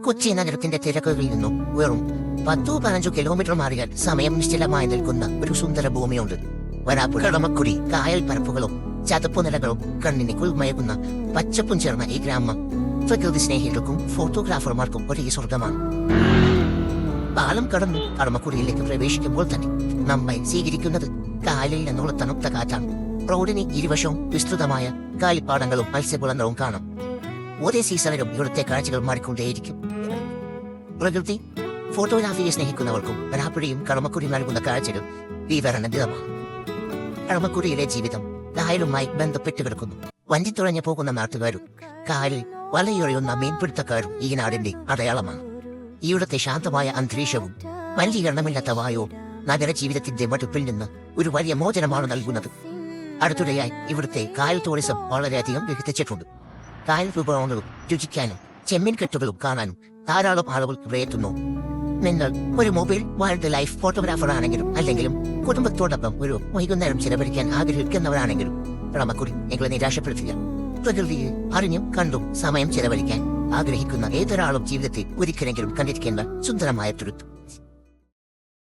കൊച്ചി നഗരത്തിന്റെ തിരക്കുകളിൽ നിന്നും വെറും 10-15 കിലോമീറ്റർ മാറിയാൽ സമയം നിശ്ചലമായി നിൽക്കുന്ന ഒരു സുന്ദര ഭൂമിയുണ്ട്. വരാപ്പുഴ, കടമക്കുടി, കായൽ പരപ്പുകളും ചതുപ്പുനിലകളും കണ്ണിന് കുളിർമയക്കുന്ന പച്ചപ്പും ചേർന്ന ഈ ഗ്രാമം പ്രകൃതി സ്നേഹികൾക്കും ഫോട്ടോഗ്രാഫർമാർക്കും ഒരേ സ്വർഗമാണ്. പാലം കടന്നു കടമക്കുടിയിലേക്ക് പ്രവേശിക്കുമ്പോൾ തന്നെ നമ്മെ സ്വീകരിക്കുന്നത് കായലിൽ നിന്നുള്ള തണുത്ത കാറ്റാണ്. റോഡിന് ഇരുവശവും വിസ്തൃതമായ കാലിപ്പാടങ്ങളും മത്സ്യകുളങ്ങളും കാണാം. ഒരേ സീസണിലും ഇവിടുത്തെ കാഴ്ചകൾ മാറിക്കൊണ്ടേയിരിക്കും. പ്രകൃതി ഫോട്ടോഗ്രാഫിയെ സ്നേഹിക്കുന്നവർക്കും വരാപ്പുഴയും കടമക്കുടി നൽകുന്ന കാഴ്ചകൾ വിവരണതീതമാണ്. കടമക്കുടിയിലെ ജീവിതം കായലുമായി ബന്ധപ്പെട്ട് കിടക്കുന്നു. വഞ്ചി തുഴഞ്ഞു പോകുന്ന നാട്ടുകാരും കായലിൽ വലയൊഴിയുന്ന മീൻപിടുത്തക്കാരും ഈ നാടിന്റെ അടയാളമാണ്. ഇവിടുത്തെ ശാന്തമായ അന്തരീക്ഷവും മലിനീകരണമില്ലാത്ത വായുവും നഗര ജീവിതത്തിന്റെ മടുപ്പിൽ നിന്ന് ഒരു വലിയ മോചനമാണ് നൽകുന്നത്. അടുത്തിടെയായി ഇവിടുത്തെ കായൽ ടൂറിസം വളരെയധികം വികസിച്ചിട്ടുണ്ട്. കായൽ വിഭവങ്ങളും രുചിക്കാനും ചെമ്മീൻ കെട്ടുകളും കാണാനും ധാരാളം ആളുകൾ ഇവിടെ എത്തുന്നു. നിങ്ങൾ ഒരു മൊബൈൽ വൈൽഡ് ലൈഫ് ഫോട്ടോഗ്രാഫർ ആണെങ്കിലും അല്ലെങ്കിലും കുടുംബത്തോടൊപ്പം ഒരു വൈകുന്നേരം ചിലവഴിക്കാൻ ആഗ്രഹിക്കുന്നവരാണെങ്കിലും കടമക്കുടി നിങ്ങളെ നിരാശപ്പെടുത്തില്ല. പ്രകൃതിയെ അറിഞ്ഞും കണ്ടും സമയം ചിലവഴിക്കാൻ ആഗ്രഹിക്കുന്ന ഏതൊരാളും ജീവിതത്തിൽ ഒരിക്കലെങ്കിലും കണ്ടിരിക്കേണ്ട സുന്ദരമായ തുരുത്ത്.